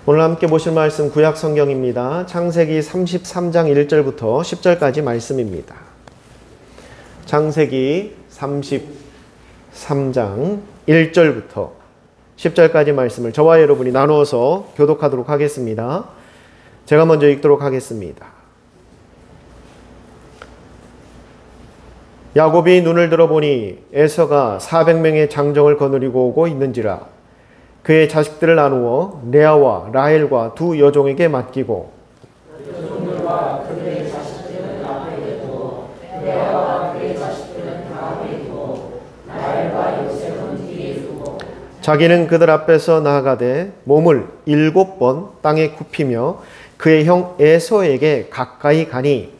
오늘 함께 보실 말씀 구약 성경입니다. 창세기 33장 1절부터 10절까지 말씀입니다. 창세기 33장 1절부터 10절까지 말씀을 저와 여러분이 나누어서 교독하도록 하겠습니다. 제가 먼저 읽도록 하겠습니다. 야곱이 눈을 들어보니 에서가 400명의 장정을 거느리고 오고 있는지라. 그의 자식들을 나누어 레아와 라헬과 두 여종에게 맡기고 자기는 그들 앞에서 나아가되 몸을 7번 땅에 굽히며 그의 형 에서에게 가까이 가니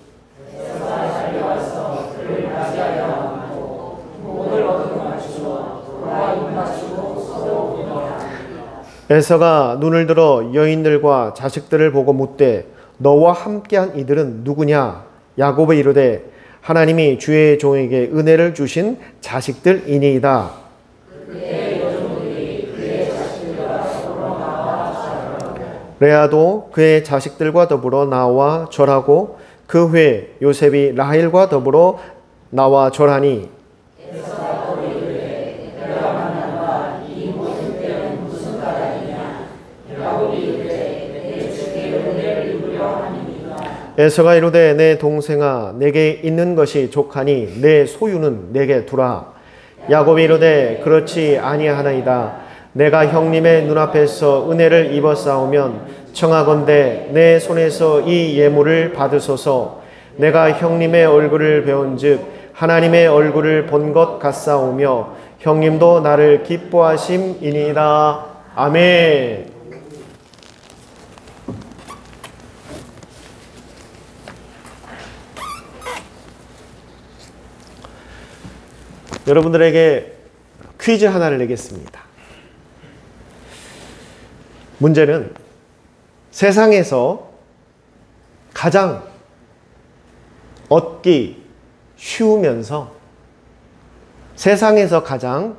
에서가 눈을 들어 여인들과 자식들을 보고 묻되 너와 함께한 이들은 누구냐? 야곱이 이르되 하나님이 주의 종에게 은혜를 주신 자식들이니이다. 레아도 그의 자식들과 더불어 나와 절하고 그 후에 요셉이 라헬과 더불어 나와 절하니 에서가 이르되 내 동생아 내게 있는 것이 족하니 내 소유는 내게 두라. 야곱이 이르되 그렇지 아니하나이다. 내가 형님의 눈앞에서 은혜를 입었사오면 청하건대 내 손에서 이 예물을 받으소서. 내가 형님의 얼굴을 배운즉 하나님의 얼굴을 본 것 같사오며 형님도 나를 기뻐하심이니이다. 아멘. 여러분들에게 퀴즈 하나를 내겠습니다. 문제는 세상에서 가장 얻기 쉬우면서 세상에서 가장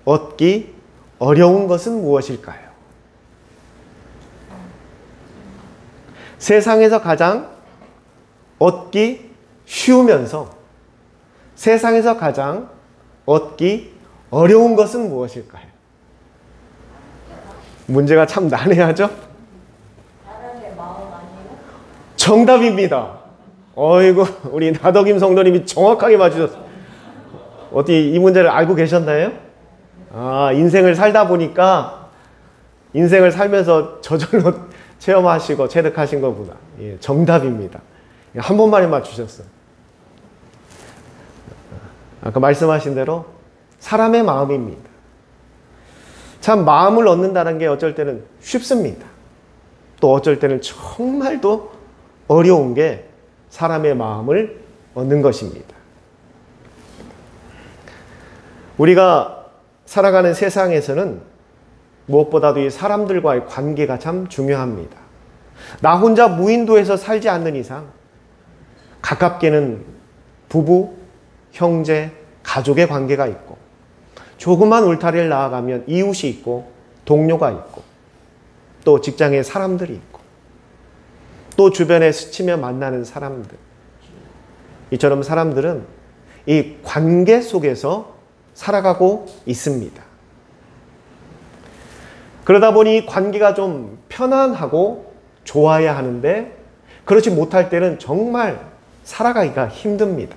얻기 어려운 것은 무엇일까요? 세상에서 가장 얻기 쉬우면서 세상에서 가장 얻기 어려운 것은 무엇일까요? 문제가 참 난해하죠? 사람의 마음 아니에요? 정답입니다. 어이구, 우리 나덕임 성도님이 정확하게 맞추셨어요. 어디 이 문제를 알고 계셨나요? 아, 인생을 살다 보니까 인생을 살면서 저절로 체험하시고 체득하신 거구나. 예, 정답입니다. 한 번만에 맞추셨어요. 아까 말씀하신 대로 사람의 마음입니다. 참 마음을 얻는다는 게 어쩔 때는 쉽습니다. 또 어쩔 때는 정말 또 어려운 게 사람의 마음을 얻는 것입니다. 우리가 살아가는 세상에서는 무엇보다도 이 사람들과의 관계가 참 중요합니다. 나 혼자 무인도에서 살지 않는 이상 가깝게는 부부, 형제, 가족의 관계가 있고 조그만 울타리를 나아가면 이웃이 있고 동료가 있고 또 직장에 사람들이 있고 또 주변에 스치며 만나는 사람들. 이처럼 사람들은 이 관계 속에서 살아가고 있습니다. 그러다 보니 이 관계가 좀 편안하고 좋아야 하는데 그렇지 못할 때는 정말 살아가기가 힘듭니다.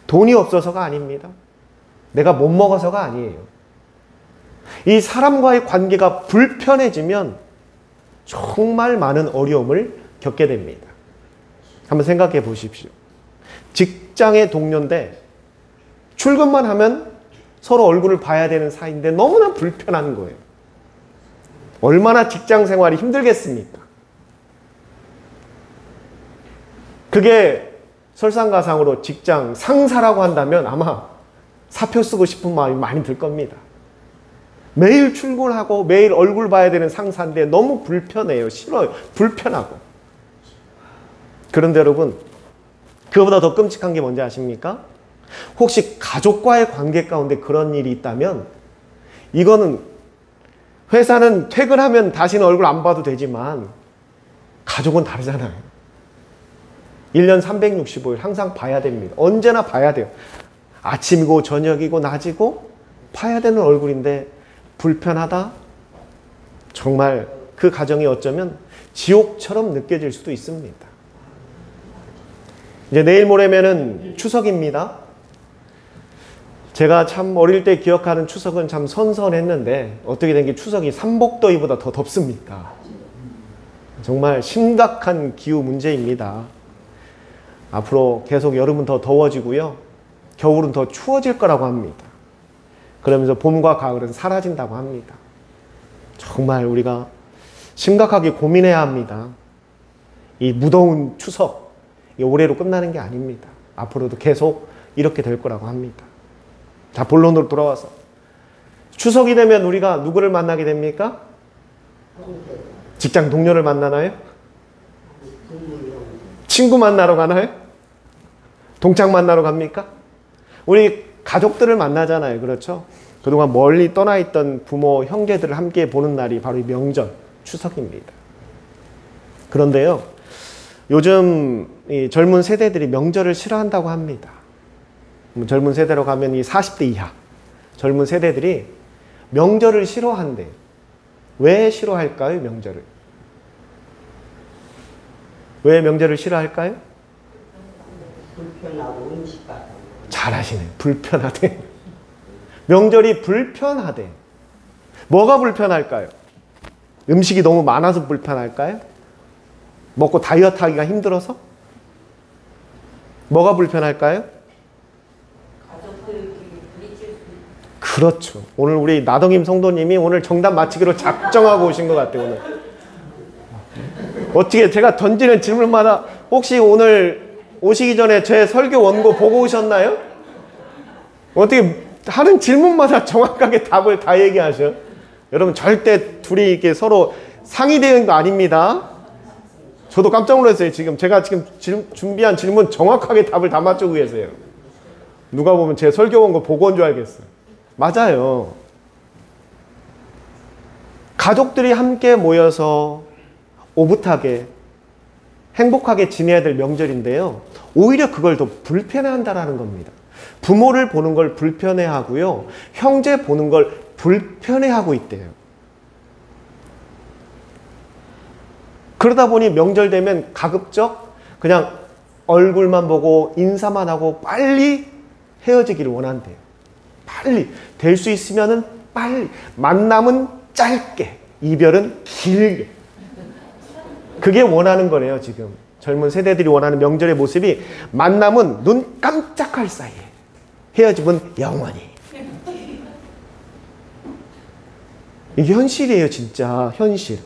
돈이 없어서가 아닙니다. 내가 못 먹어서가 아니에요. 이 사람과의 관계가 불편해지면 정말 많은 어려움을 겪게 됩니다. 한번 생각해 보십시오. 직장의 동료인데 출근만 하면 서로 얼굴을 봐야 되는 사이인데 너무나 불편한 거예요. 얼마나 직장 생활이 힘들겠습니까? 그게 설상가상으로 직장 상사라고 한다면 아마 사표 쓰고 싶은 마음이 많이 들 겁니다. 매일 출근하고 매일 얼굴 봐야 되는 상사인데 너무 불편해요. 싫어요. 불편하고. 그런데 여러분, 그거보다 더 끔찍한 게 뭔지 아십니까? 혹시 가족과의 관계 가운데 그런 일이 있다면 이거는 회사는 퇴근하면 다시는 얼굴 안 봐도 되지만 가족은 다르잖아요. 1년 365일 항상 봐야 됩니다. 언제나 봐야 돼요. 아침이고 저녁이고 낮이고 봐야 되는 얼굴인데 불편하다? 정말 그 가정이 어쩌면 지옥처럼 느껴질 수도 있습니다. 이제 내일 모레면은 추석입니다. 제가 참 어릴 때 기억하는 추석은 참 선선했는데 어떻게 된 게 추석이 삼복더위보다 더 덥습니다. 정말 심각한 기후 문제입니다. 앞으로 계속 여름은 더 더워지고요. 겨울은 더 추워질 거라고 합니다. 그러면서 봄과 가을은 사라진다고 합니다. 정말 우리가 심각하게 고민해야 합니다. 이 무더운 추석, 이 올해로 끝나는 게 아닙니다. 앞으로도 계속 이렇게 될 거라고 합니다. 자, 본론으로 돌아와서 추석이 되면 우리가 누구를 만나게 됩니까? 직장 동료를 만나나요? 친구 만나러 가나요? 동창 만나러 갑니까? 우리 가족들을 만나잖아요. 그렇죠? 그동안 멀리 떠나 있던 부모, 형제들을 함께 보는 날이 바로 이 명절, 추석입니다. 그런데요, 요즘 이 젊은 세대들이 명절을 싫어한다고 합니다. 젊은 세대로 가면 이 40대 이하 젊은 세대들이 명절을 싫어한대요. 왜 싫어할까요, 명절을? 왜 명절을 싫어할까요? 불편하고 음식 같은 거. 잘하시네. 불편하대. 명절이 불편하대. 뭐가 불편할까요? 음식이 너무 많아서 불편할까요? 먹고 다이어트 하기가 힘들어서? 뭐가 불편할까요? 가족들끼리 부딪힐 수 있는. 그렇죠. 오늘 우리 나동임 성도님이 오늘 정답 맞히기로 작정하고 오신 것 같아요. 오늘. 어떻게 제가 던지는 질문마다 혹시 오늘 오시기 전에 제 설교 원고 보고 오셨나요? 어떻게 하는 질문마다 정확하게 답을 다 얘기하셔? 여러분 절대 둘이 이렇게 서로 상의되는 거 아닙니다. 저도 깜짝 놀랐어요. 제가 지금 준비한 질문 정확하게 답을 다 맞추고 계세요. 누가 보면 제 설교 원고 보고 온 줄 알겠어요. 맞아요. 가족들이 함께 모여서 오붓하게 행복하게 지내야 될 명절인데요. 오히려 그걸 더 불편해한다라는 겁니다. 부모를 보는 걸 불편해하고요. 형제 보는 걸 불편해하고 있대요. 그러다 보니 명절 되면 가급적 그냥 얼굴만 보고 인사만 하고 빨리 헤어지기를 원한대요. 빨리. 될 수 있으면은 빨리. 만남은 짧게. 이별은 길게. 그게 원하는 거래요, 지금. 젊은 세대들이 원하는 명절의 모습이 만남은 눈 깜짝할 사이에. 헤어짐은 영원히. 이게 현실이에요, 진짜. 현실.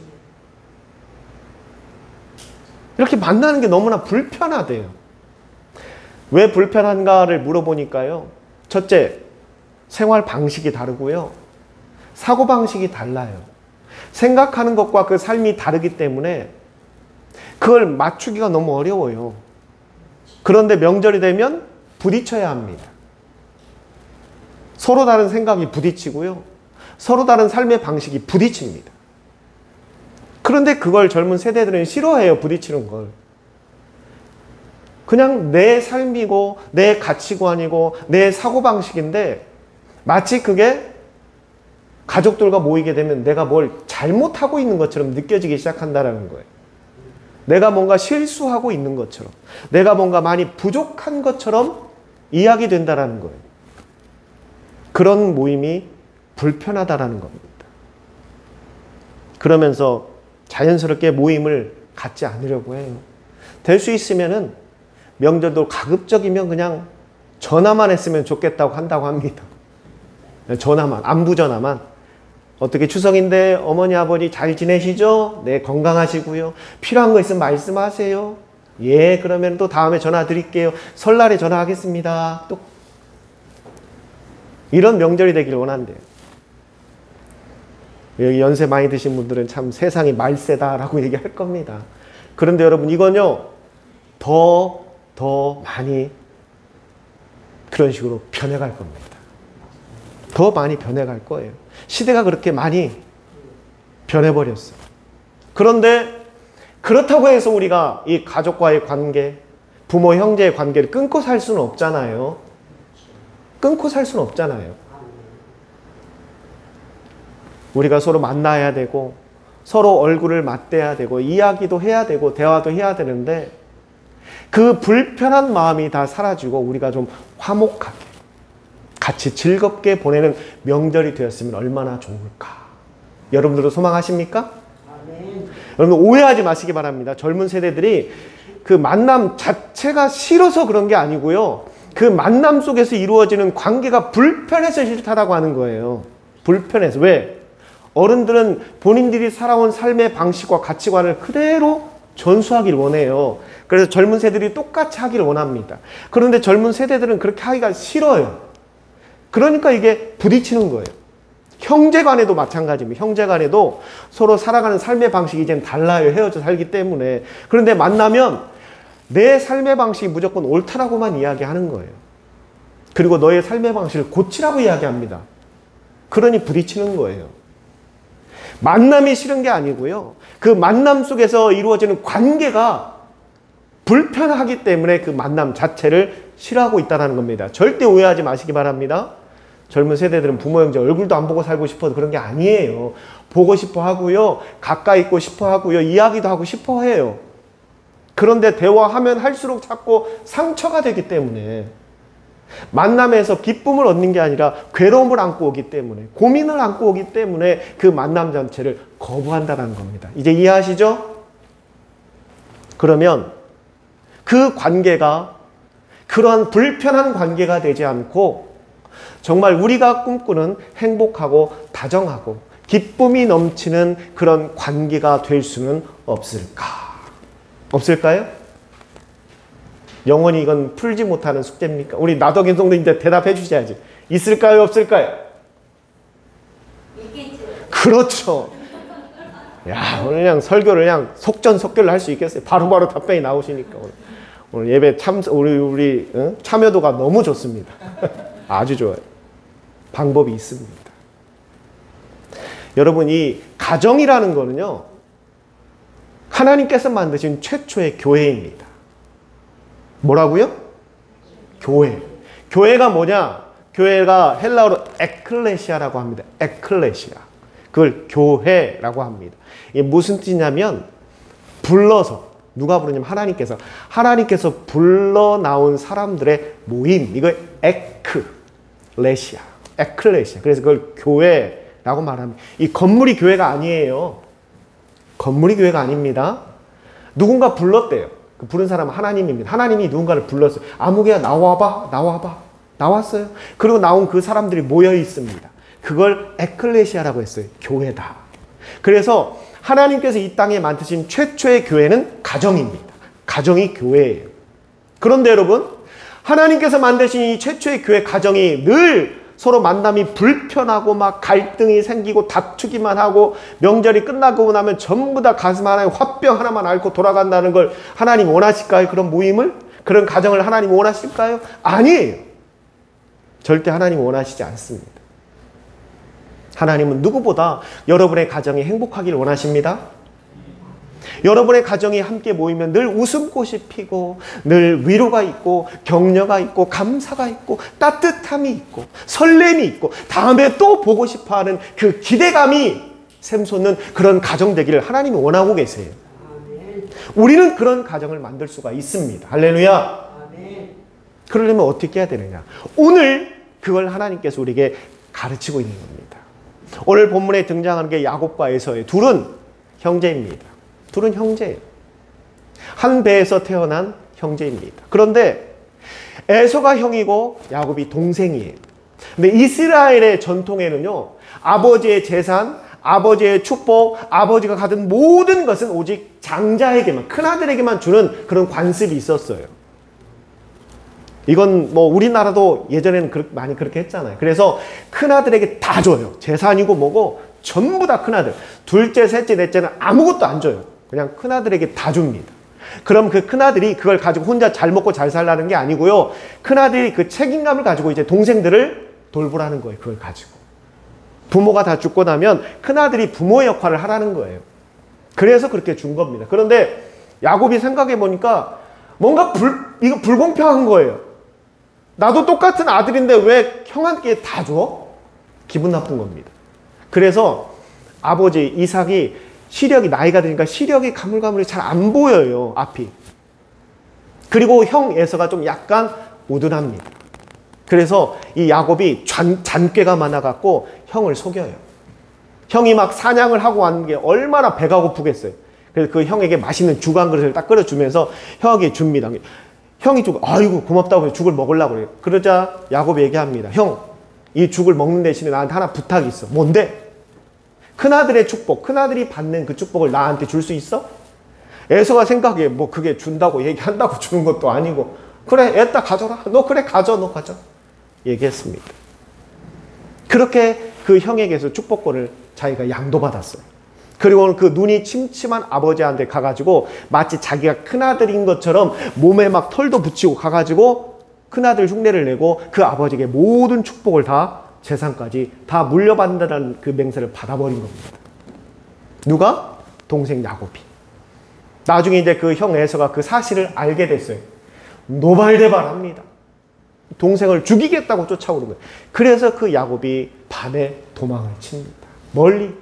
이렇게 만나는 게 너무나 불편하대요. 왜 불편한가를 물어보니까요. 첫째, 생활 방식이 다르고요. 사고 방식이 달라요. 생각하는 것과 그 삶이 다르기 때문에 그걸 맞추기가 너무 어려워요. 그런데 명절이 되면 부딪혀야 합니다. 서로 다른 생각이 부딪히고요. 서로 다른 삶의 방식이 부딪힙니다. 그런데 그걸 젊은 세대들은 싫어해요. 부딪히는 걸. 그냥 내 삶이고 내 가치관이고 내 사고방식인데 마치 그게 가족들과 모이게 되면 내가 뭘 잘못하고 있는 것처럼 느껴지기 시작한다는 거예요. 내가 뭔가 실수하고 있는 것처럼, 내가 뭔가 많이 부족한 것처럼 이야기된다는 거예요. 그런 모임이 불편하다라는 겁니다. 그러면서 자연스럽게 모임을 갖지 않으려고 해요. 될 수 있으면은 명절도 가급적이면 그냥 전화만 했으면 좋겠다고 한다고 합니다. 전화만, 안부 전화만. 어떻게 추석인데 어머니 아버지 잘 지내시죠? 네, 건강하시고요. 필요한 거 있으면 말씀하세요. 예, 그러면 또 다음에 전화 드릴게요. 설날에 전화하겠습니다. 또 이런 명절이 되기를 원한대요. 여기 연세 많이 드신 분들은 참 세상이 말세다라고 얘기할 겁니다. 그런데 여러분 이건요 더 많이 그런 식으로 변해갈 겁니다. 더 많이 변해갈 거예요. 시대가 그렇게 많이 변해버렸어요. 그런데 그렇다고 해서 우리가 이 가족과의 관계, 부모, 형제의 관계를 끊고 살 수는 없잖아요. 끊고 살 수는 없잖아요. 우리가 서로 만나야 되고 서로 얼굴을 맞대야 되고 이야기도 해야 되고 대화도 해야 되는데 그 불편한 마음이 다 사라지고 우리가 좀 화목하게 같이 즐겁게 보내는 명절이 되었으면 얼마나 좋을까. 여러분들도 소망하십니까? 여러분 오해하지 마시기 바랍니다. 젊은 세대들이 그 만남 자체가 싫어서 그런 게 아니고요. 그 만남 속에서 이루어지는 관계가 불편해서 싫다라고 하는 거예요. 불편해서. 왜? 어른들은 본인들이 살아온 삶의 방식과 가치관을 그대로 전수하기를 원해요. 그래서 젊은 세대들이 똑같이 하기를 원합니다. 그런데 젊은 세대들은 그렇게 하기가 싫어요. 그러니까 이게 부딪히는 거예요. 형제간에도 마찬가지입니다. 형제간에도 서로 살아가는 삶의 방식이 이제는 달라요. 헤어져 살기 때문에. 그런데 만나면 내 삶의 방식이 무조건 옳다라고만 이야기하는 거예요. 그리고 너의 삶의 방식을 고치라고 이야기합니다. 그러니 부딪히는 거예요. 만남이 싫은 게 아니고요. 그 만남 속에서 이루어지는 관계가 불편하기 때문에 그 만남 자체를 싫어하고 있다는 겁니다. 절대 오해하지 마시기 바랍니다. 젊은 세대들은 부모 형제 얼굴도 안 보고 살고 싶어서 그런 게 아니에요. 보고 싶어 하고요. 가까이 있고 싶어 하고요. 이야기도 하고 싶어 해요. 그런데 대화하면 할수록 자꾸 상처가 되기 때문에 만남에서 기쁨을 얻는 게 아니라 괴로움을 안고 오기 때문에 고민을 안고 오기 때문에 그 만남 자체를 거부한다는 겁니다. 이제 이해하시죠? 그러면 그 관계가 그러한 불편한 관계가 되지 않고 정말 우리가 꿈꾸는 행복하고 다정하고 기쁨이 넘치는 그런 관계가 될 수는 없을까? 없을까요? 영원히 이건 풀지 못하는 숙제입니까? 우리 나덕인 성도님들 대답해 주셔야지. 있을까요? 없을까요? 있겠죠. 그렇죠. 야, 오늘 그냥 설교를 그냥 속전속결로 할 수 있겠어요. 바로바로 답변이 나오시니까. 오늘 예배 우리 참여도가 너무 좋습니다. 아주 좋아요. 방법이 있습니다. 여러분, 이 가정이라는 거는요, 하나님께서 만드신 최초의 교회입니다. 뭐라고요? 교회. 교회가 뭐냐? 교회가 헬라어로 에클레시아라고 합니다. 에클레시아. 그걸 교회라고 합니다. 이게 무슨 뜻이냐면 불러서, 누가 부르냐면 하나님께서 불러 나온 사람들의 모임. 이걸 에클레시아. 에클레시아. 그래서 그걸 교회라고 말합니다. 이 건물이 교회가 아니에요. 건물이 교회가 아닙니다. 누군가 불렀대요. 그 부른 사람은 하나님입니다. 하나님이 누군가를 불렀어요. 아무개야 나와봐. 나왔어요. 그리고 나온 그 사람들이 모여 있습니다. 그걸 에클레시아라고 했어요. 교회다. 그래서 하나님께서 이 땅에 만드신 최초의 교회는 가정입니다. 가정이 교회예요. 그런데 여러분, 하나님께서 만드신 이 최초의 교회 가정이 늘 서로 만남이 불편하고 막 갈등이 생기고 다투기만 하고 명절이 끝나고 나면 전부 다 가슴 하나에 화병 하나만 앓고 돌아간다는 걸 하나님 원하실까요? 그런 모임을? 그런 가정을 하나님 원하실까요? 아니에요. 절대 하나님 원하시지 않습니다. 하나님은 누구보다 여러분의 가정이 행복하기를 원하십니다. 여러분의 가정이 함께 모이면 늘 웃음꽃이 피고 늘 위로가 있고 격려가 있고 감사가 있고 따뜻함이 있고 설렘이 있고 다음에 또 보고 싶어하는 그 기대감이 샘솟는 그런 가정 되기를 하나님이 원하고 계세요. 우리는 그런 가정을 만들 수가 있습니다. 할렐루야. 그러려면 어떻게 해야 되느냐? 오늘 그걸 하나님께서 우리에게 가르치고 있는 겁니다. 오늘 본문에 등장하는 게 야곱과 에서의 둘은 형제입니다. 둘은 형제예요. 한 배에서 태어난 형제입니다. 그런데 에서가 형이고 야곱이 동생이에요. 근데 이스라엘의 전통에는요, 아버지의 재산, 아버지의 축복, 아버지가 가진 모든 것은 오직 장자에게만, 큰아들에게만 주는 그런 관습이 있었어요. 이건 뭐 우리나라도 예전에는 많이 그렇게 했잖아요. 그래서 큰아들에게 다 줘요. 재산이고 뭐고 전부 다 큰아들. 둘째, 셋째, 넷째는 아무것도 안 줘요. 그냥 큰아들에게 다 줍니다. 그럼 그 큰아들이 그걸 가지고 혼자 잘 먹고 잘 살라는 게 아니고요. 큰아들이 그 책임감을 가지고 이제 동생들을 돌보라는 거예요. 그걸 가지고. 부모가 다 죽고 나면 큰아들이 부모의 역할을 하라는 거예요. 그래서 그렇게 준 겁니다. 그런데 야곱이 생각해 보니까 뭔가 이거 불공평한 거예요. 나도 똑같은 아들인데 왜 형한테 다 줘? 기분 나쁜 겁니다. 그래서 아버지 이삭이 시력이 나이가 드니까 시력이 가물가물이 잘 안 보여요, 앞이. 그리고 형 에서가 좀 약간 우둔합니다. 그래서 이 야곱이 잔꾀가 많아갖고 형을 속여요. 형이 막 사냥을 하고 왔는 게 얼마나 배가 고프겠어요. 그래서 그 형에게 맛있는 죽 한 그릇을 딱 끓여주면서 형에게 줍니다. 형이 아이고 고맙다고 해서 죽을 먹으려고 그래요. 그러자 야곱이 얘기합니다. 형, 이 죽을 먹는 대신에 나한테 하나 부탁이 있어. 뭔데? 큰아들의 축복, 큰아들이 받는 그 축복을 나한테 줄 수 있어? 에서가 생각해 뭐 그게 준다고 얘기한다고 주는 것도 아니고 그래 애따 가져라. 너 그래 가져. 너 가져. 얘기했습니다. 그렇게 그 형에게서 축복권을 자기가 양도받았어요. 그리고 그 눈이 침침한 아버지한테 가가지고 마치 자기가 큰아들인 것처럼 몸에 막 털도 붙이고 가가지고 큰아들 흉내를 내고 그 아버지에게 모든 축복을 다 재산까지 다 물려받는다는 그 맹세를 받아버린 겁니다. 누가? 동생 야곱이. 나중에 이제 그 형 에서가 그 사실을 알게 됐어요. 노발대발합니다. 동생을 죽이겠다고 쫓아오는 거예요. 그래서 그 야곱이 밤에 도망을 칩니다. 멀리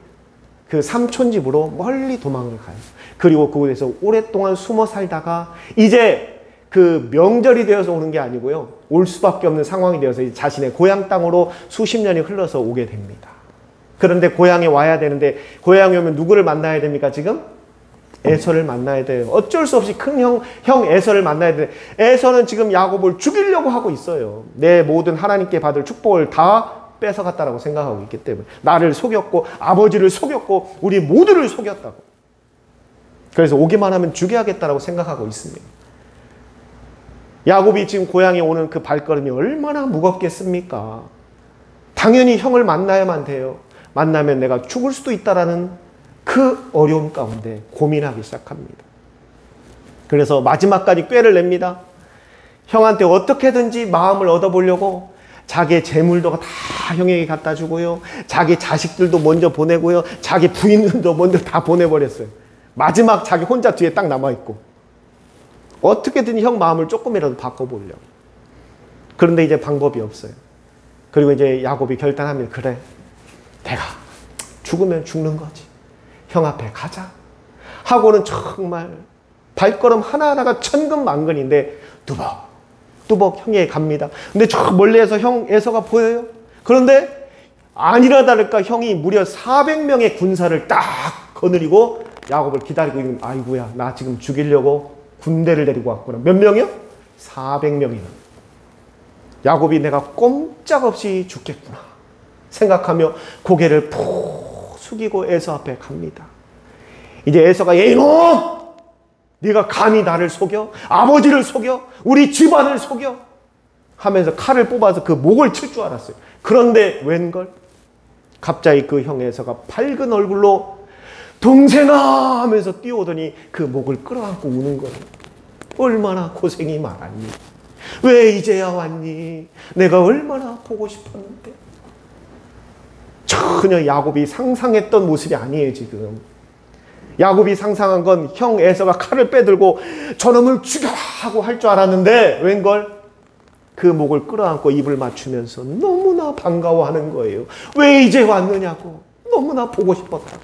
그 삼촌 집으로 멀리 도망을 가요. 그리고 그곳에서 오랫동안 숨어 살다가 이제 그 명절이 되어서 오는 게 아니고요. 올 수밖에 없는 상황이 되어서 자신의 고향 땅으로 수십 년이 흘러서 오게 됩니다. 그런데 고향에 와야 되는데 고향에 오면 누구를 만나야 됩니까 지금? 에서를 만나야 돼요. 어쩔 수 없이 큰 형 에서를 만나야 돼. 에서는 지금 야곱을 죽이려고 하고 있어요. 내 모든 하나님께 받을 축복을 다 뺏어갔다라고 생각하고 있기 때문에 나를 속였고 아버지를 속였고 우리 모두를 속였다고. 그래서 오기만 하면 죽여야겠다라고 생각하고 있습니다. 야곱이 지금 고향에 오는 그 발걸음이 얼마나 무겁겠습니까? 당연히 형을 만나야만 돼요. 만나면 내가 죽을 수도 있다라는 그 어려움 가운데 고민하기 시작합니다. 그래서 마지막까지 꾀를 냅니다. 형한테 어떻게든지 마음을 얻어보려고 자기의 재물도 다 형에게 갖다 주고요. 자기 자식들도 먼저 보내고요. 자기 부인들도 먼저 다 보내버렸어요. 마지막 자기 혼자 뒤에 딱 남아있고. 어떻게든 형 마음을 조금이라도 바꿔보려고. 그런데 이제 방법이 없어요. 그리고 이제 야곱이 결단합니다. 그래, 내가 죽으면 죽는 거지. 형 앞에 가자. 하고는 정말 발걸음 하나하나가 천근만근인데 뚜벅 형에게 갑니다. 근데 저 멀리에서 형 에서가 보여요. 그런데 아니라 다를까 형이 무려 400명의 군사를 딱 거느리고 야곱을 기다리고 있는. 아이고야, 나 지금 죽이려고 군대를 데리고 왔구나. 몇 명이요? 400명이나. 야곱이 내가 꼼짝없이 죽겠구나 생각하며 고개를 푹 숙이고 에서 앞에 갑니다. 이제 에서가 이놈! 네가 감히 나를 속여? 아버지를 속여? 우리 집안을 속여? 하면서 칼을 뽑아서 그 목을 칠 줄 알았어요. 그런데 웬걸? 갑자기 그 형 에서가 밝은 얼굴로 동생아 하면서 뛰어오더니 그 목을 끌어안고 우는 거예요. 얼마나 고생이 많았니? 왜 이제야 왔니? 내가 얼마나 보고 싶었는데. 전혀 야곱이 상상했던 모습이 아니에요 지금. 야곱이 상상한 건 형 에서가 칼을 빼들고 저놈을 죽여라 하고 할 줄 알았는데 웬걸? 그 목을 끌어안고 입을 맞추면서 너무나 반가워하는 거예요. 왜 이제 왔느냐고. 너무나 보고 싶었다.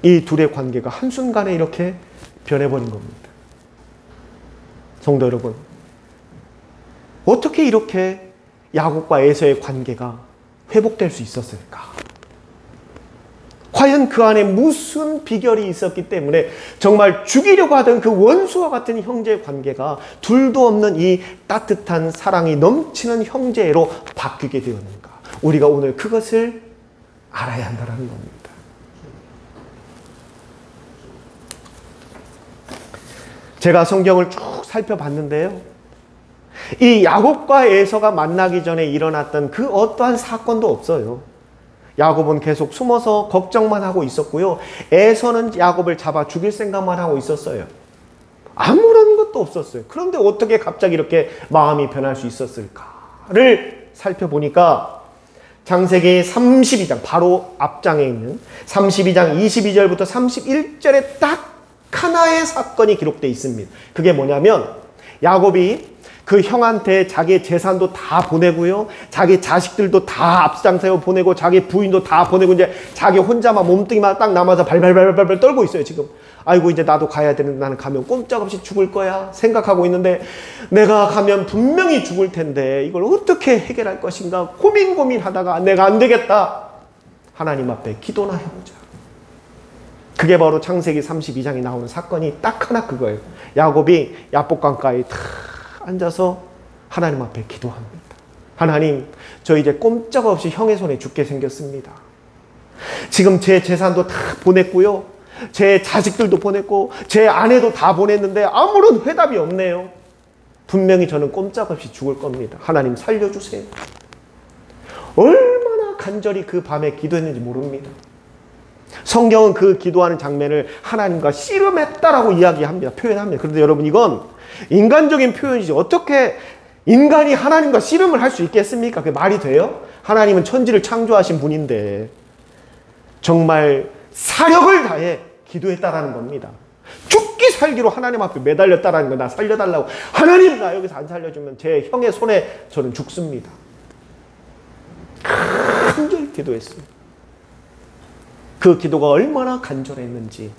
이 둘의 관계가 한순간에 이렇게 변해버린 겁니다. 성도 여러분, 어떻게 이렇게 야곱과 에서의 관계가 회복될 수 있었을까? 과연 그 안에 무슨 비결이 있었기 때문에 정말 죽이려고 하던 그 원수와 같은 형제 관계가 둘도 없는 이 따뜻한 사랑이 넘치는 형제로 바뀌게 되었는가? 우리가 오늘 그것을 알아야 한다는 겁니다. 제가 성경을 쭉 살펴봤는데요. 이 야곱과 에서가 만나기 전에 일어났던 그 어떠한 사건도 없어요. 야곱은 계속 숨어서 걱정만 하고 있었고요. 에서는 야곱을 잡아 죽일 생각만 하고 있었어요. 아무런 것도 없었어요. 그런데 어떻게 갑자기 이렇게 마음이 변할 수 있었을까를 살펴보니까 창세기 32장 바로 앞장에 있는 32장 22절부터 31절에 딱 하나의 사건이 기록되어 있습니다. 그게 뭐냐면 야곱이 그 형한테 자기 재산도 다 보내고요, 자기 자식들도 다 앞장서 보내고, 자기 부인도 다 보내고, 이제 자기 혼자만 몸뚱이만 딱 남아서 발발발발발 떨고 있어요. 지금 아이고 이제 나도 가야 되는데, 나는 가면 꼼짝없이 죽을 거야 생각하고 있는데, 내가 가면 분명히 죽을 텐데 이걸 어떻게 해결할 것인가 고민하다가 내가 안 되겠다, 하나님 앞에 기도나 해보자. 그게 바로 창세기 32장에 나오는 사건이 딱 하나 그거예요. 야곱이 야복강가에 탁 앉아서 하나님 앞에 기도합니다. 하나님, 저 이제 꼼짝없이 형의 손에 죽게 생겼습니다. 지금 제 재산도 다 보냈고요, 제 자식들도 보냈고, 제 아내도 다 보냈는데 아무런 회답이 없네요. 분명히 저는 꼼짝없이 죽을 겁니다. 하나님 살려주세요. 얼마나 간절히 그 밤에 기도했는지 모릅니다. 성경은 그 기도하는 장면을 하나님과 씨름했다라고 이야기합니다. 표현합니다. 그런데 여러분, 이건 인간적인 표현이지 어떻게 인간이 하나님과 씨름을 할 수 있겠습니까? 그게 말이 돼요? 하나님은 천지를 창조하신 분인데 정말 사력을 다해 기도했다라는 겁니다. 죽기 살기로 하나님 앞에 매달렸다라는 거. 나 살려달라고. 하나님, 나 여기서 안 살려주면 제 형의 손에 저는 죽습니다. 간절히 기도했습니다. 그 기도가 얼마나 간절했는지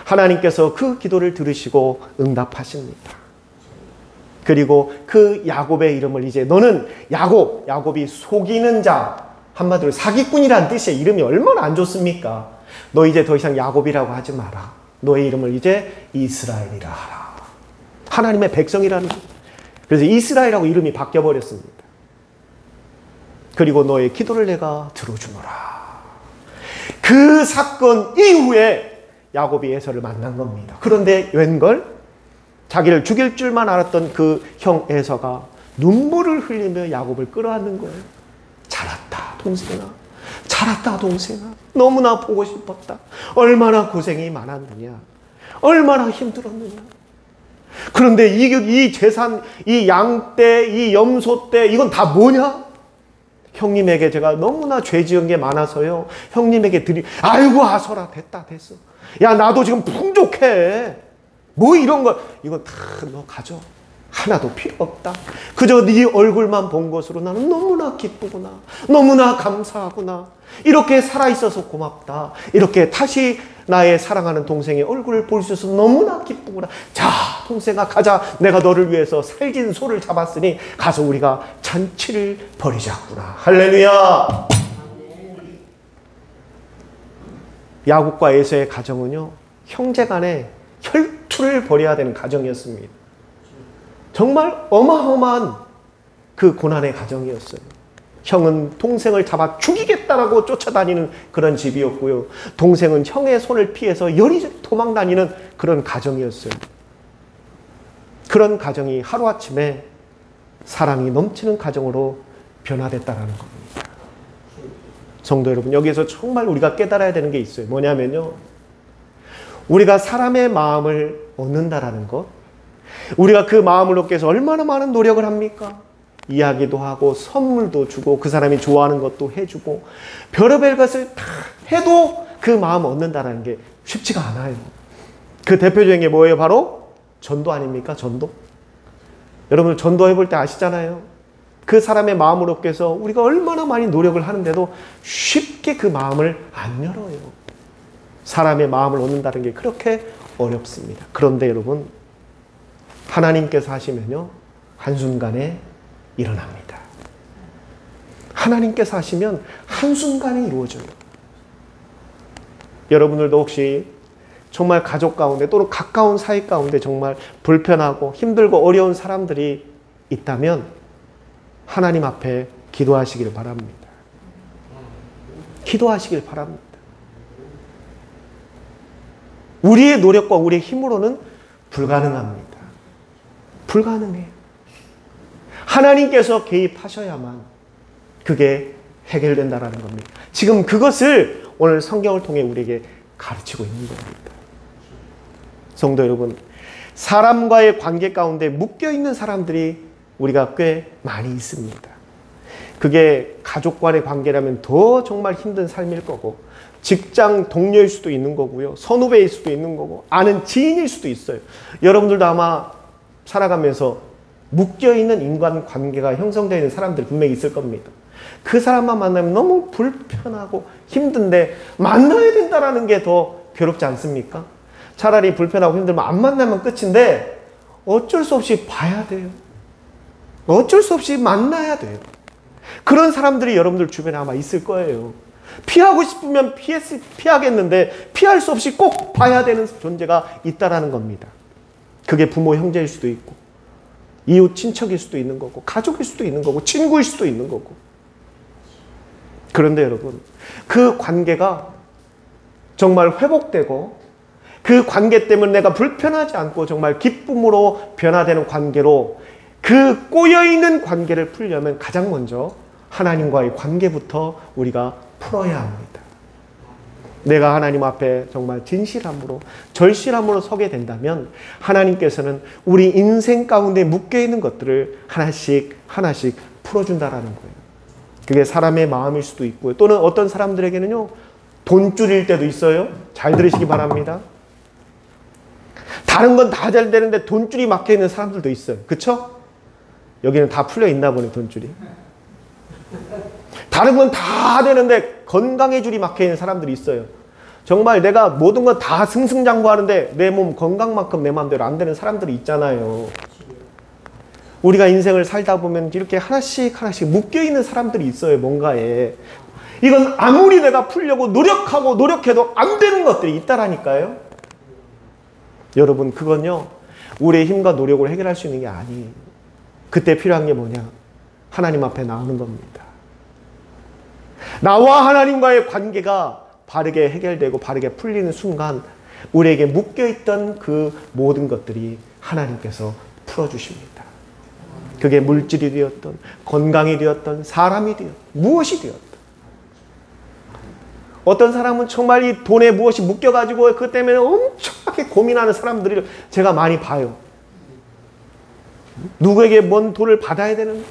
하나님께서 그 기도를 들으시고 응답하십니다. 그리고 그 야곱의 이름을 이제, 너는 야곱이 속이는 자, 한마디로 사기꾼이라는 뜻이에요. 이름이 얼마나 안 좋습니까? 너 이제 더 이상 야곱이라고 하지 마라. 너의 이름을 이제 이스라엘이라 하라. 하나님의 백성이라는 거예요. 그래서 이스라엘이라고 이름이 바뀌어버렸습니다. 그리고 너의 기도를 내가 들어주노라. 그 사건 이후에 야곱이 에서를 만난 겁니다. 그런데 웬걸? 자기를 죽일 줄만 알았던 그 형 에서가 눈물을 흘리며 야곱을 끌어안는 거예요. 잘했다 동생아, 잘했다 동생아, 너무나 보고 싶었다. 얼마나 고생이 많았느냐, 얼마나 힘들었느냐. 그런데 이 재산, 이 양떼, 이 염소떼, 이건 다 뭐냐? 형님에게 제가 너무나 죄 지은 게 많아서요, 형님에게 아이고 아서라, 됐어. 야, 나도 지금 풍족해. 뭐 이런 거, 이거 다 너 가져. 하나도 필요 없다. 그저 네 얼굴만 본 것으로 나는 너무나 기쁘구나, 너무나 감사하구나, 이렇게 살아있어서 고맙다, 이렇게 다시 나의 사랑하는 동생의 얼굴을 볼 수 있어서 너무나 기쁘구나. 자 동생아 가자, 내가 너를 위해서 살진 소를 잡았으니 가서 우리가 잔치를 벌이자꾸나. 할렐루야. 야곱과 에서의 가정은요, 형제간에 혈투를 벌여야 되는 가정이었습니다. 정말 어마어마한 그 고난의 가정이었어요. 형은 동생을 잡아 죽이겠다라고 쫓아다니는 그런 집이었고요, 동생은 형의 손을 피해서 열이 도망다니는 그런 가정이었어요. 그런 가정이 하루아침에 사랑이 넘치는 가정으로 변화됐다는 겁니다. 성도 여러분, 여기에서 정말 우리가 깨달아야 되는 게 있어요. 뭐냐면요, 우리가 사람의 마음을 얻는다라는 것, 우리가 그 마음을 얻기 위해서 얼마나 많은 노력을 합니까? 이야기도 하고 선물도 주고 그 사람이 좋아하는 것도 해주고 별의별 것을 다 해도 그 마음을 얻는다는 게 쉽지가 않아요. 그 대표적인 게 뭐예요? 바로 전도 아닙니까? 전도. 여러분 전도 해볼 때 아시잖아요. 그 사람의 마음을 얻기 위해서 우리가 얼마나 많이 노력을 하는데도 쉽게 그 마음을 안 열어요. 사람의 마음을 얻는다는 게 그렇게 어렵습니다. 그런데 여러분, 하나님께서 하시면요, 한순간에 일어납니다. 하나님께서 하시면 한순간에 이루어져요. 여러분들도 혹시 정말 가족 가운데 또는 가까운 사이 가운데 정말 불편하고 힘들고 어려운 사람들이 있다면 하나님 앞에 기도하시길 바랍니다. 기도하시길 바랍니다. 우리의 노력과 우리의 힘으로는 불가능합니다. 불가능해요. 하나님께서 개입하셔야만 그게 해결된다라는 겁니다. 지금 그것을 오늘 성경을 통해 우리에게 가르치고 있는 겁니다. 성도 여러분, 사람과의 관계 가운데 묶여있는 사람들이 우리가 꽤 많이 있습니다. 그게 가족 간의 관계라면 더 정말 힘든 삶일 거고, 직장 동료일 수도 있는 거고요, 선후배일 수도 있는 거고, 아는 지인일 수도 있어요. 여러분들도 아마 살아가면서 묶여있는 인간관계가 형성되어 있는 사람들 분명히 있을 겁니다. 그 사람만 만나면 너무 불편하고 힘든데 만나야 된다는 게 더 괴롭지 않습니까? 차라리 불편하고 힘들면 안 만나면 끝인데 어쩔 수 없이 봐야 돼요. 어쩔 수 없이 만나야 돼요. 그런 사람들이 여러분들 주변에 아마 있을 거예요. 피하고 싶으면 피하겠는데 피할 수 없이 꼭 봐야 되는 존재가 있다라는 겁니다. 그게 부모, 형제일 수도 있고, 이웃, 친척일 수도 있는 거고, 가족일 수도 있는 거고, 친구일 수도 있는 거고. 그런데 여러분, 그 관계가 정말 회복되고, 그 관계 때문에 내가 불편하지 않고 정말 기쁨으로 변화되는 관계로, 그 꼬여있는 관계를 풀려면 가장 먼저 하나님과의 관계부터 우리가 풀어야 합니다. 내가 하나님 앞에 정말 진실함으로, 절실함으로 서게 된다면 하나님께서는 우리 인생 가운데 묶여있는 것들을 하나씩 하나씩 풀어준다라는 거예요. 그게 사람의 마음일 수도 있고요. 또는 어떤 사람들에게는요, 돈줄일 때도 있어요. 잘 들으시기 바랍니다. 다른 건 다 잘 되는데 돈줄이 막혀있는 사람들도 있어요. 그쵸? 여기는 다 풀려 있나 보네, 돈줄이. 다른 건 다 되는데 건강의 줄이 막혀있는 사람들이 있어요. 정말 내가 모든 건 다 승승장구하는데 내 몸 건강만큼 내 마음대로 안 되는 사람들이 있잖아요. 우리가 인생을 살다 보면 이렇게 하나씩 하나씩 묶여있는 사람들이 있어요, 뭔가에. 이건 아무리 내가 풀려고 노력해도 안 되는 것들이 있다라니까요. 여러분, 그건요, 우리의 힘과 노력으로 해결할 수 있는 게 아니에요. 그때 필요한 게 뭐냐? 하나님 앞에 나오는 겁니다. 나와 하나님과의 관계가 바르게 해결되고 바르게 풀리는 순간 우리에게 묶여있던 그 모든 것들이 하나님께서 풀어주십니다. 그게 물질이 되었던, 건강이 되었던, 사람이 되었던, 무엇이 되었던. 어떤 사람은 정말 이 돈에 무엇이 묶여가지고 그것 때문에 엄청나게 고민하는 사람들을 제가 많이 봐요. 누구에게 뭔 돈을 받아야 되는데,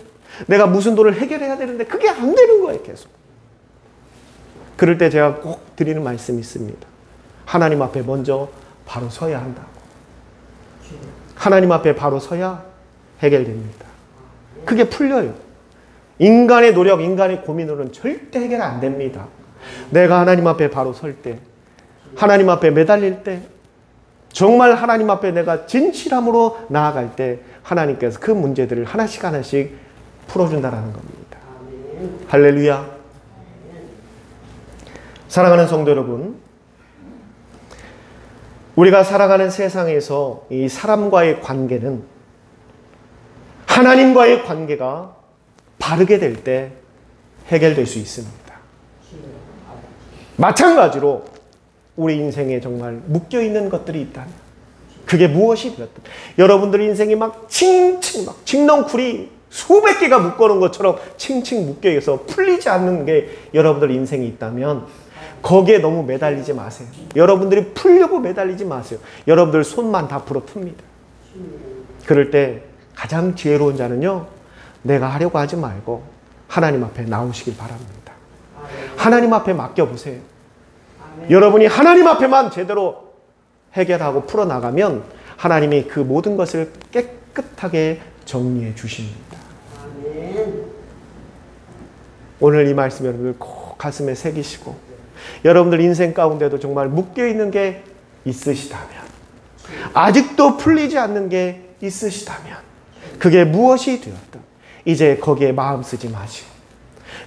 내가 무슨 돈을 해결해야 되는데 그게 안 되는 거예요, 계속. 그럴 때 제가 꼭 드리는 말씀이 있습니다. 하나님 앞에 먼저 바로 서야 한다고. 하나님 앞에 바로 서야 해결됩니다. 그게 풀려요. 인간의 노력, 인간의 고민으로는 절대 해결 안 됩니다. 내가 하나님 앞에 바로 설 때, 하나님 앞에 매달릴 때, 정말 하나님 앞에 내가 진실함으로 나아갈 때 하나님께서 그 문제들을 하나씩 하나씩 풀어준다는 겁니다. 할렐루야. 사랑하는 성도 여러분, 우리가 살아가는 세상에서 이 사람과의 관계는 하나님과의 관계가 바르게 될 때 해결될 수 있습니다. 마찬가지로 우리 인생에 정말 묶여있는 것들이 있다면, 그게 무엇이 되었든, 여러분들 인생이 막 칡넝쿨이 수백 개가 묶어놓은 것처럼 칭칭 묶여있어서 풀리지 않는 게 여러분들 인생이 있다면 거기에 너무 매달리지 마세요. 여러분들이 풀려고 매달리지 마세요. 여러분들 손만 다 부러틉니다. 그럴 때 가장 지혜로운 자는요, 내가 하려고 하지 말고 하나님 앞에 나오시길 바랍니다. 하나님 앞에 맡겨보세요. 여러분이 하나님 앞에만 제대로 해결하고 풀어나가면 하나님이 그 모든 것을 깨끗하게 정리해 주십니다. 오늘 이 말씀 여러분들 꼭 가슴에 새기시고, 여러분들 인생 가운데도 정말 묶여있는 게 있으시다면, 아직도 풀리지 않는 게 있으시다면, 그게 무엇이 되었든 이제 거기에 마음 쓰지 마시고,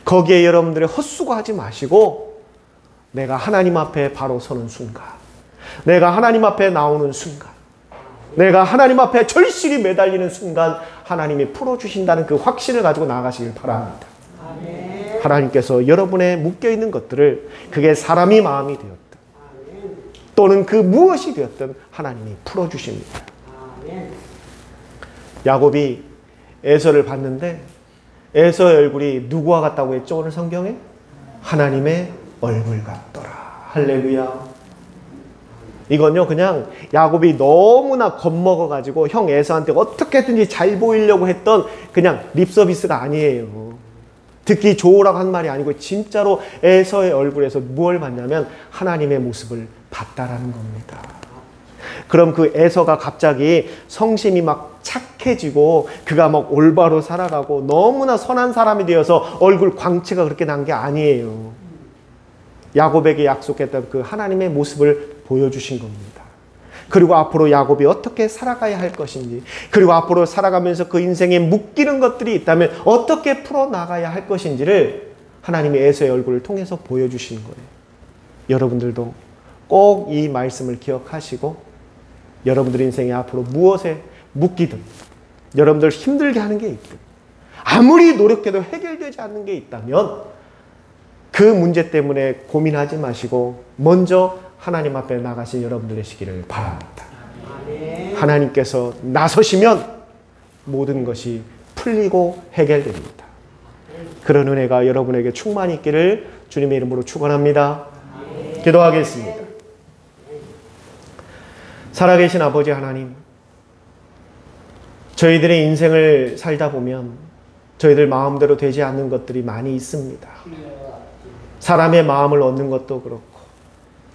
거기에 여러분들이 헛수고하지 마시고, 내가 하나님 앞에 바로 서는 순간, 내가 하나님 앞에 나오는 순간, 내가 하나님 앞에 절실히 매달리는 순간 하나님이 풀어주신다는 그 확신을 가지고 나아가시길 바랍니다. 아멘. 하나님께서 여러분의 묶여있는 것들을, 그게 사람이 마음이 되었든 또는 그 무엇이 되었든 하나님이 풀어주십니다. 아멘. 야곱이 에서를 봤는데 에서의 얼굴이 누구와 같다고 했죠? 오늘 성경에? 하나님의 얼굴 같더라. 할렐루야. 이건요, 그냥 야곱이 너무나 겁먹어가지고 형 에서한테 어떻게든지 잘 보이려고 했던 그냥 립서비스가 아니에요. 듣기 좋으라고 한 말이 아니고 진짜로 에서의 얼굴에서 무엇을 봤냐면 하나님의 모습을 봤다라는 겁니다. 그럼 그 에서가 갑자기 성심이 막 착해지고 그가 막 올바로 살아가고 너무나 선한 사람이 되어서 얼굴 광채가 그렇게 난 게 아니에요. 야곱에게 약속했던 그 하나님의 모습을 보여주신 겁니다. 그리고 앞으로 야곱이 어떻게 살아가야 할 것인지, 그리고 앞으로 살아가면서 그 인생에 묶이는 것들이 있다면 어떻게 풀어나가야 할 것인지를 하나님이 에서의 얼굴을 통해서 보여주시는 거예요. 여러분들도 꼭 이 말씀을 기억하시고 여러분들 인생에 앞으로 무엇에 묶이든, 여러분들 힘들게 하는 게 있든, 아무리 노력해도 해결되지 않는 게 있다면 그 문제 때문에 고민하지 마시고 먼저 하나님 앞에 나가신 여러분들 되시기를 바랍니다. 하나님께서 나서시면 모든 것이 풀리고 해결됩니다. 그런 은혜가 여러분에게 충만히 있기를 주님의 이름으로 축원합니다. 기도하겠습니다. 살아계신 아버지 하나님, 저희들의 인생을 살다 보면 저희들 마음대로 되지 않는 것들이 많이 있습니다. 사람의 마음을 얻는 것도 그렇고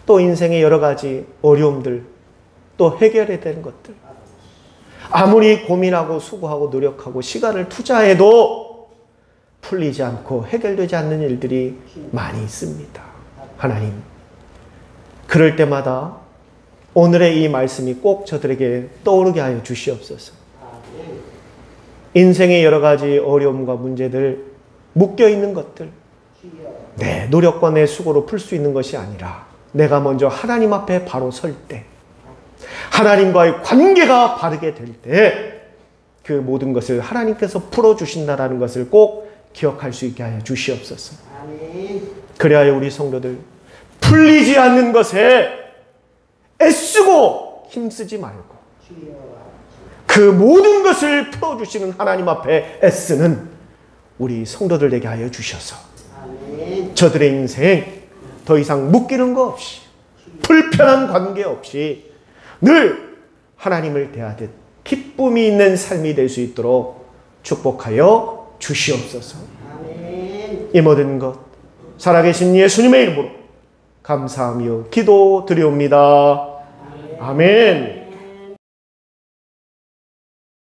또 인생의 여러 가지 어려움들, 또 해결해야 되는 것들, 아무리 고민하고 수고하고 노력하고 시간을 투자해도 풀리지 않고 해결되지 않는 일들이 많이 있습니다. 하나님, 그럴 때마다 오늘의 이 말씀이 꼭 저들에게 떠오르게 하여 주시옵소서. 인생의 여러 가지 어려움과 문제들, 묶여있는 것들, 내 노력과 내 수고로 풀 수 있는 것이 아니라 내가 먼저 하나님 앞에 바로 설 때, 하나님과의 관계가 바르게 될 때 그 모든 것을 하나님께서 풀어주신다는 것을 꼭 기억할 수 있게 하여 주시옵소서. 그래야 우리 성도들 풀리지 않는 것에 애쓰고 힘쓰지 말고 그 모든 것을 풀어주시는 하나님 앞에 애쓰는 우리 성도들 되게 하여 주셔서 저들의 인생 더 이상 묶이는 거 없이, 불편한 관계 없이 늘 하나님을 대하듯 기쁨이 있는 삶이 될 수 있도록 축복하여 주시옵소서. 이 모든 것 살아계신 예수님의 이름으로 감사하며 기도드리옵니다. 아멘.